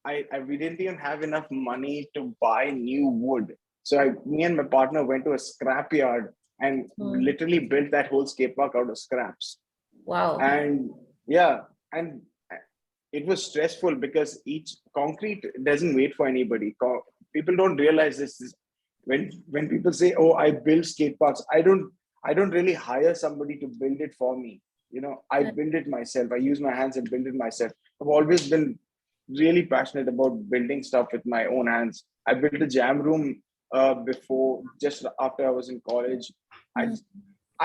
we didn't even have enough money to buy new wood. So me and my partner went to a scrapyard and literally built that whole skate park out of scraps. Wow. And and it was stressful because each concrete doesn't wait for anybody. People don't realize this. When people say, "Oh, I build skate parks," I don't really hire somebody to build it for me. I build it myself. I use my hands and build it myself. I've always been really passionate about building stuff with my own hands. I built a jam room before, just after I was in college. I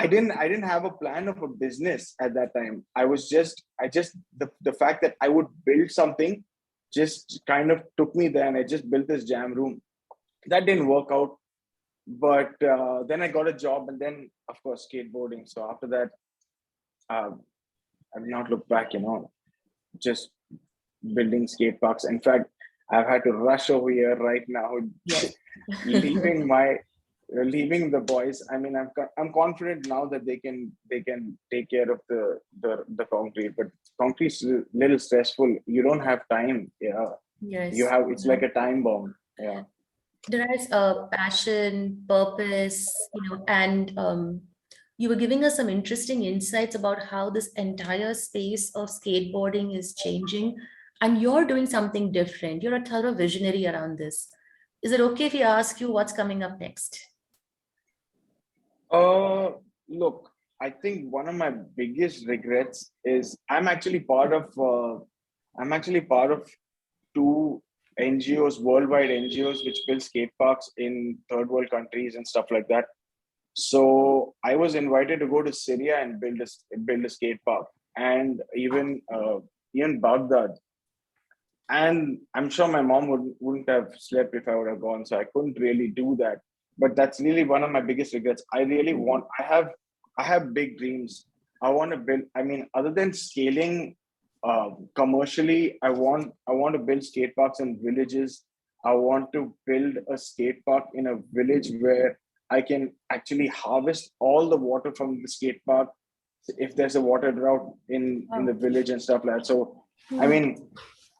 didn't have a plan of a business at that time. The fact that I would build something just kind of took me there, and I just built this jam room. That didn't work out, but then I got a job, and then of course skateboarding. So after that, I've not looked back. Just building skate parks. In fact, I've had to rush over here right now, leaving the boys. I mean, I'm confident now that they can take care of the concrete, but concrete's a little stressful. You don't have time. Yeah. Yes. It's like a time bomb. Yeah. There is a passion, purpose, and you were giving us some interesting insights about how this entire space of skateboarding is changing, and you're doing something different. You're a thorough visionary around this. Is it okay if we ask you what's coming up next? Look, I think one of my biggest regrets is I'm actually part of two NGOs, worldwide NGOs, which build skate parks in third world countries and stuff like that. So I was invited to go to Syria and build a skate park, and even Baghdad. And I'm sure my mom wouldn't have slept if I would have gone. So I couldn't really do that. But that's really one of my biggest regrets. I have big dreams. I want to build, other than scaling commercially, I want to build skate parks in villages. I want to build a skate park in a village where I can actually harvest all the water from the skate park if there's a water drought in the village and stuff like that. So, I mean,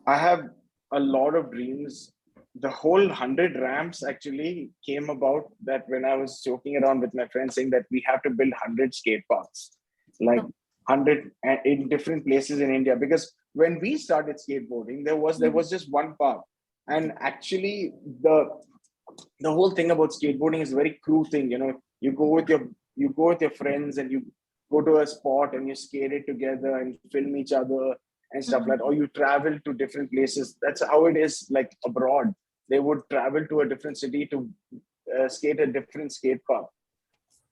I have a lot of dreams. The whole 100 ramps actually came about that when I was joking around with my friends saying that we have to build 100 skate parks, like 100 in different places in India. Because when we started skateboarding, there was just one park. And actually the whole thing about skateboarding is a very crude thing. You know, you go with your friends and you go to a spot and you skate it together and film each other and stuff like that, or you travel to different places. That's how it is like abroad. They would travel to a different city to skate a different skate park.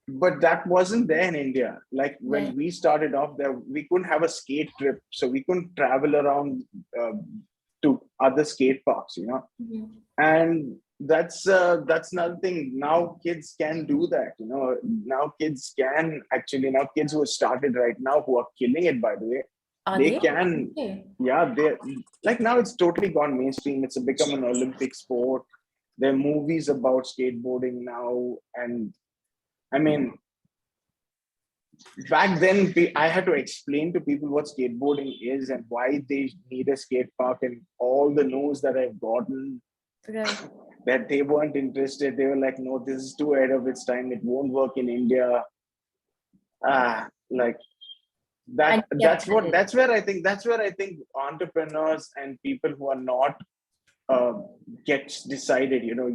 But that wasn't there in India. Like when we started off there, we couldn't have a skate trip. So we couldn't travel around to other skate parks, you know. And that's another thing. Now kids can do that, you know. Now kids who have started right now, who are killing it, by the way, they can, they like now it's totally gone mainstream. It's become an Olympic sport. There are movies about skateboarding now. And I mean, back then I had to explain to people what skateboarding is and why they need a skate park, and all the no's that I've gotten, that they weren't interested. They were like, no, this is too ahead of its time. It won't work in India. Like that's where I think entrepreneurs and people who are not gets decided, you know,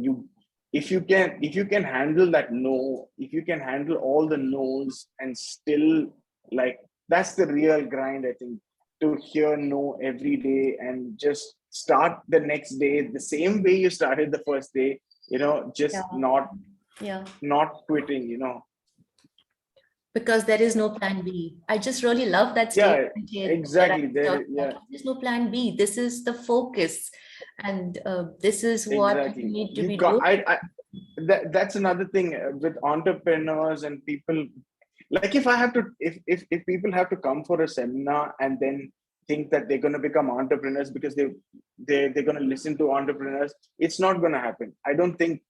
if you can handle that no, if you can handle all the no's and still, like, that's the real grind, I think, to hear no every day and just start the next day the same way you started the first day, you know, just not quitting, you know. Because there is no plan B. I just really love that statement. Yeah, exactly. There's no plan B. This is the focus, and this is what you need to be doing. That's another thing with entrepreneurs and people. Like if people have to come for a seminar and then think that they're going to become entrepreneurs because they're going to listen to entrepreneurs, it's not going to happen. I don't think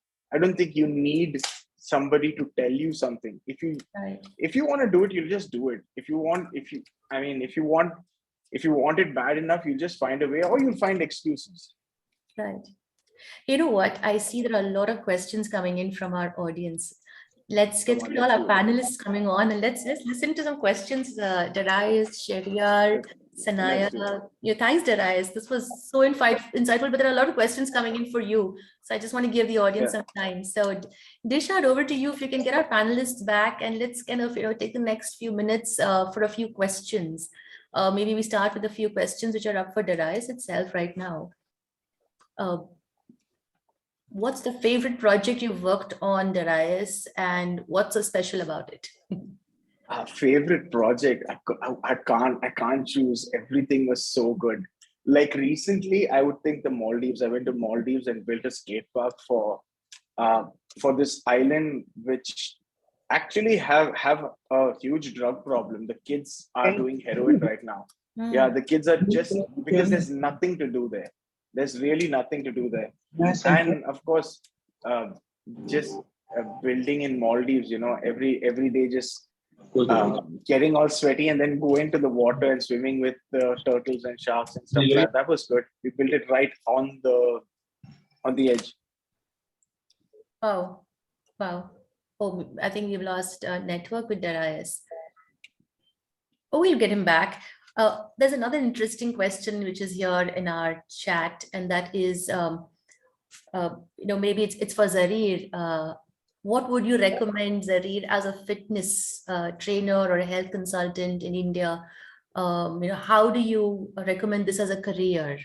you need somebody to tell you something. If you want to do it, you'll just do it. If you want it bad enough, you just find a way, or you'll find excuses. Right. You know what? I see there are a lot of questions coming in from our audience. Let's get all our panelists coming on, and let's listen to some questions. Darius, Sheriyar, Sanaya. Thanks, Darius. This was so insightful, but there are a lot of questions coming in for you. So I just want to give the audience some time. So Dishad, over to you. If you can get our panelists back, and let's kind of take the next few minutes for a few questions. Maybe we start with a few questions which are up for Darius itself right now. What's the favorite project you've worked on, Darius, and what's so special about it? Favorite project, I can't choose. Everything was so good. Like recently, I would think the Maldives. I went to Maldives and built a skate park for this island, which actually have a huge drug problem. The kids are doing heroin right now. Yeah, the kids are just, because there's nothing to do there. There's really nothing to do there. And of course, just building in Maldives, you know, every day just getting all sweaty and then go into the water and swimming with the turtles and sharks and stuff like that. That was good. We built it right on the edge. Wow. Oh, I think we've lost network with Darius. Oh, we'll get him back. There's another interesting question which is here in our chat, and that is, maybe it's for Zareer. What would you recommend, Zareer, as a fitness trainer or a health consultant in India? How do you recommend this as a career?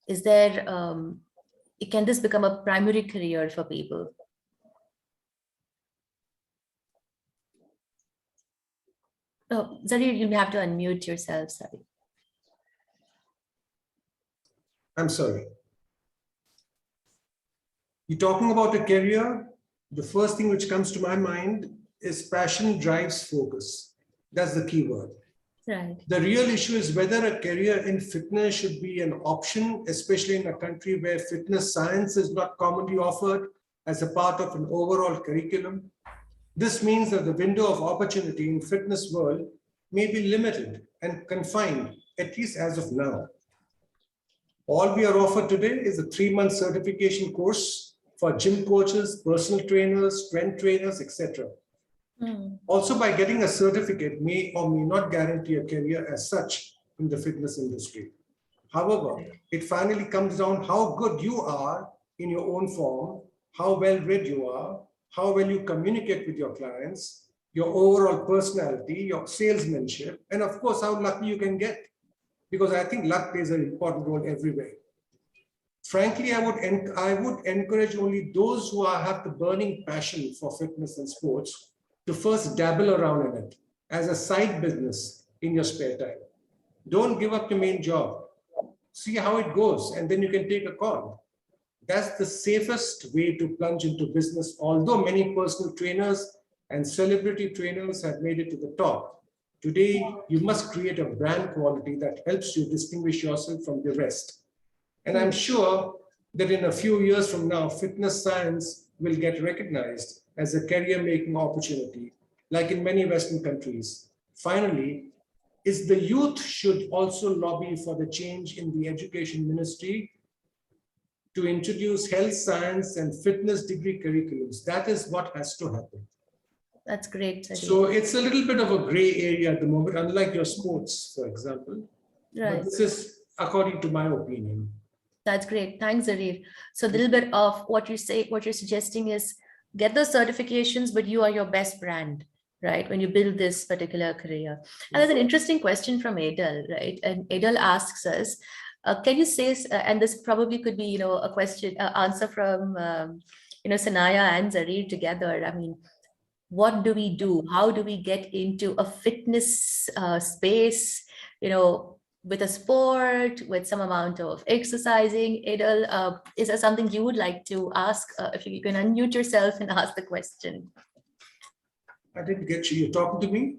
Is there, can this become a primary career for people? Oh, Zareer, you have to unmute yourself, sorry. I'm sorry. You're talking about a career. The first thing which comes to my mind is passion drives focus. That's the key word. Right. The real issue is whether a career in fitness should be an option, especially in a country where fitness science is not commonly offered, as a part of an overall curriculum. This means that the window of opportunity in fitness world may be limited and confined, at least as of now. All we are offered today is a 3-month certification course for gym coaches, personal trainers, strength trainers, etc. Also, by getting a certificate may or may not guarantee a career as such in the fitness industry. However, it finally comes down how good you are in your own form, how well read you are, how well you communicate with your clients, your overall personality, your salesmanship, and of course, how lucky you can get. Because I think luck plays an important role everywhere. Frankly, I would encourage only those who have the burning passion for fitness and sports to first dabble around in it as a side business in your spare time. Don't give up your main job. See how it goes, and then you can take a call. That's the safest way to plunge into business, although many personal trainers and celebrity trainers have made it to the top. Today, you must create a brand quality that helps you distinguish yourself from the rest. And I'm sure that in a few years from now, fitness science will get recognized as a career-making opportunity, like in many Western countries. Finally, is the youth should also lobby for the change in the education ministry to introduce health science and fitness degree curriculums. That is what has to happen. That's great. Zareer. So it's a little bit of a gray area at the moment, unlike your sports, for example. Right. But this is according to my opinion. That's great. Thanks, Zareer. So a little bit of what you're suggesting is get those certifications, but you are your best brand, right? When you build this particular career. And there's an interesting question from Adel, right? And Adel asks us, can you say, and this probably could be, a question, answer from, Sanaya and Zareer together. I mean, what do we do? How do we get into a fitness space, with a sport, with some amount of exercising? Adel, is there something you would like to ask? If you can unmute yourself and ask the question. I didn't get you. You're talking to me?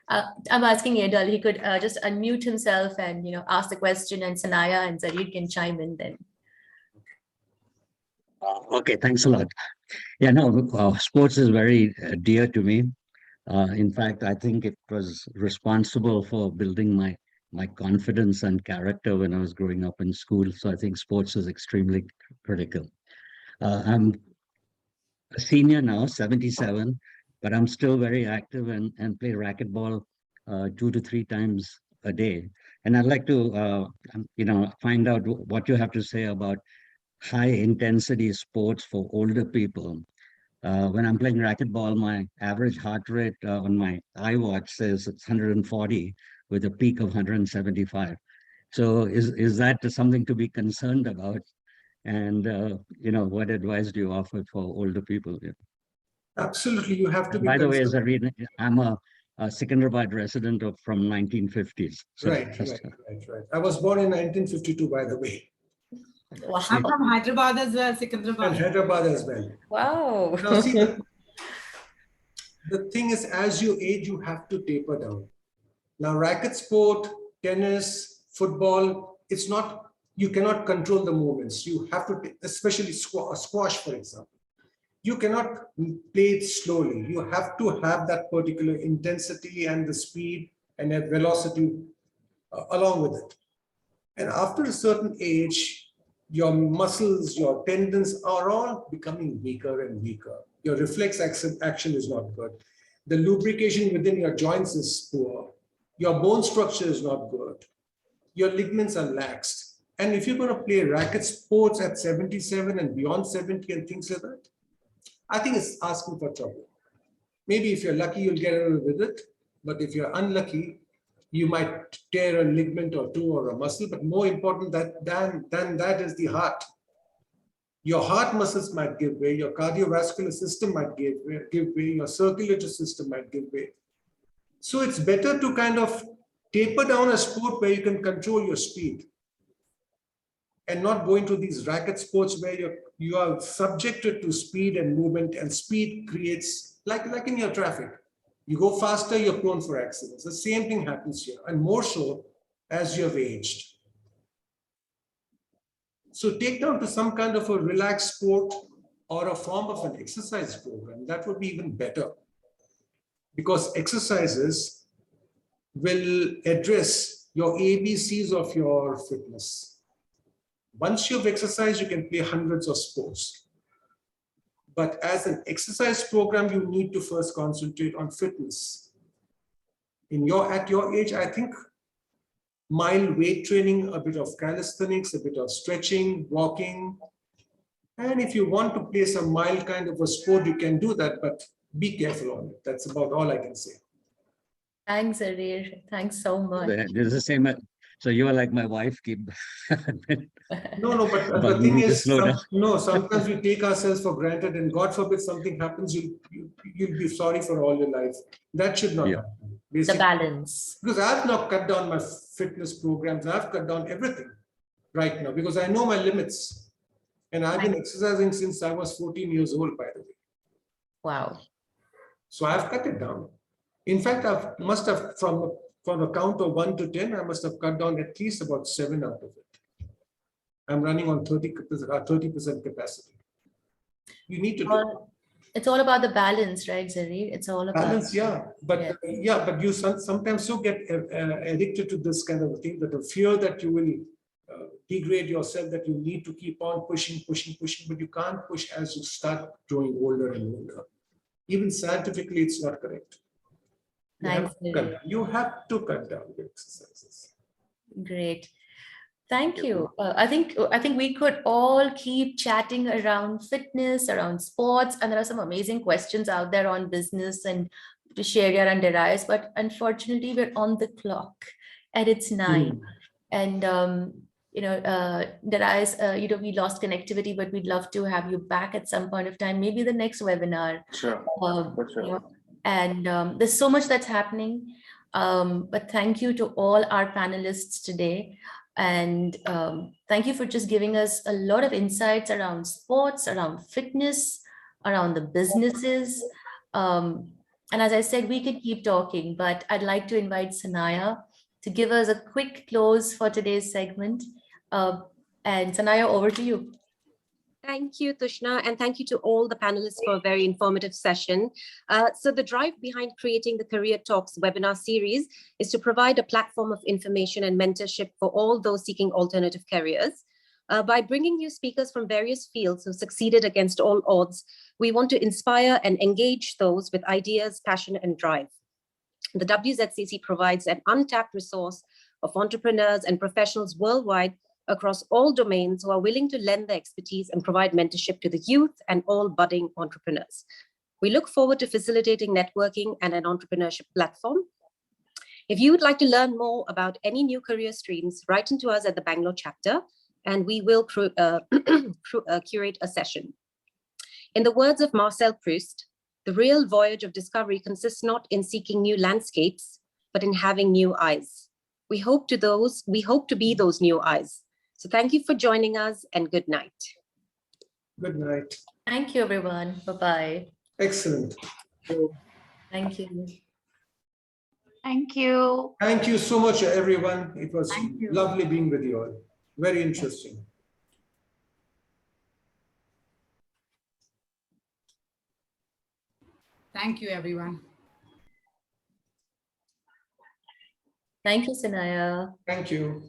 I'm asking Adel. He could just unmute himself and ask the question, and Sanaya and Zareer can chime in then. Okay, thanks a lot. Yeah, no, sports is very dear to me. In fact, I think it was responsible for building my confidence and character when I was growing up in school. So I think sports is extremely critical. I'm a senior now, 77, but I'm still very active and play racquetball 2 to 3 times a day. And I'd like to, find out what you have to say about high intensity sports for older people. When I'm playing racquetball, my average heart rate on my iWatch says it's 140 with a peak of 175. So is that something to be concerned about? And, what advice do you offer for older people? Yeah. Absolutely, you have to be. By the way, Zareer, I'm a Sikandrabad resident from 1950s. So Right. I was born in 1952, by the way. Wow. I'm from Hyderabad as well, Sikandrabad. And Hyderabad as well. Wow. Now, see, the thing is, as you age, you have to taper down. Now, racket sport, tennis, football, it's not, you cannot control the movements. You have to, especially squash, for example. You cannot play it slowly. You have to have that particular intensity and the speed and the velocity along with it. And after a certain age, your muscles, your tendons are all becoming weaker and weaker. Your reflex action is not good. The lubrication within your joints is poor. Your bone structure is not good. Your ligaments are laxed. And if you're going to play racket sports at 77 and beyond 70 and things like that, I think it's asking for trouble. Maybe if you're lucky, you'll get away with it. But if you're unlucky, you might tear a ligament or two or a muscle. But more important than that is the heart. Your heart muscles might give way. Your cardiovascular system might give way. Your circulatory system might give way. So it's better to kind of taper down a sport where you can control your speed and not go into these racket sports where you are subjected to speed and movement, and speed creates, like in your traffic, you go faster, you're prone for accidents. The same thing happens here, and more so as you have aged. So take down to some kind of a relaxed sport or a form of an exercise program, that would be even better. Because exercises will address your ABCs of your fitness. Once you've exercised, you can play hundreds of sports. But as an exercise program, you need to first concentrate on fitness. At your age, I think mild weight training, a bit of calisthenics, a bit of stretching, walking. And if you want to play some mild kind of a sport, you can do that, but be careful on it. That's about all I can say. Thanks, Zareer. Thanks so much. This is the same. So you are like my wife, keep. No, but the But we thing need to is, slow down. sometimes we take ourselves for granted, and God forbid something happens, you'll be sorry for all your life. That should not happen. The Basically, balance. because I've now cut down my fitness programs. I've cut down everything right now because I know my limits. And I've been exercising since I was 14 years old, by the way. Wow. So I've cut it down. In fact, I must have, from a count of 1 to 10, I must have cut down at least about 7 out of it. I'm running on 30% capacity. You need to do it's all about the balance, right, Zareer? It's all about balance, yeah. But but you sometimes so get addicted to this kind of a thing, that the fear that you will degrade yourself, that you need to keep on pushing, but you can't push as you start growing older and older. Even scientifically, it's not correct. You have to cut down the exercises. Great. Thank you. I think we could all keep chatting around fitness, around sports, and there are some amazing questions out there on business and to Sheriyar and Darius, but unfortunately we're on the clock and it's 9. And Darius, we lost connectivity, but we'd love to have you back at some point of time, maybe the next webinar. Sure. For sure. And there's so much that's happening. But thank you to all our panelists today. And thank you for just giving us a lot of insights around sports, around fitness, around the businesses. And as I said, we could keep talking, but I'd like to invite Sanaya to give us a quick close for today's segment. And Sanaya, over to you. Thank you, Tushna, and thank you to all the panelists for a very informative session. So the drive behind creating the Career Talks webinar series is to provide a platform of information and mentorship for all those seeking alternative careers. By bringing you speakers from various fields who succeeded against all odds, we want to inspire and engage those with ideas, passion, and drive. The WZCC provides an untapped resource of entrepreneurs and professionals worldwide across all domains who are willing to lend their expertise and provide mentorship to the youth and all budding entrepreneurs. We look forward to facilitating networking and an entrepreneurship platform. If you would like to learn more about any new career streams, write into us at the Bangalore chapter, and we will curate a session. In the words of Marcel Proust, the real voyage of discovery consists not in seeking new landscapes, but in having new eyes. We hope to be those new eyes. So thank you for joining us, and good night. Good night. Thank you, everyone. Bye-bye. Excellent. Thank you. Thank you. Thank you so much, everyone. It was lovely being with you all. Very interesting. Thank you, everyone. Thank you, Sanaya. Thank you.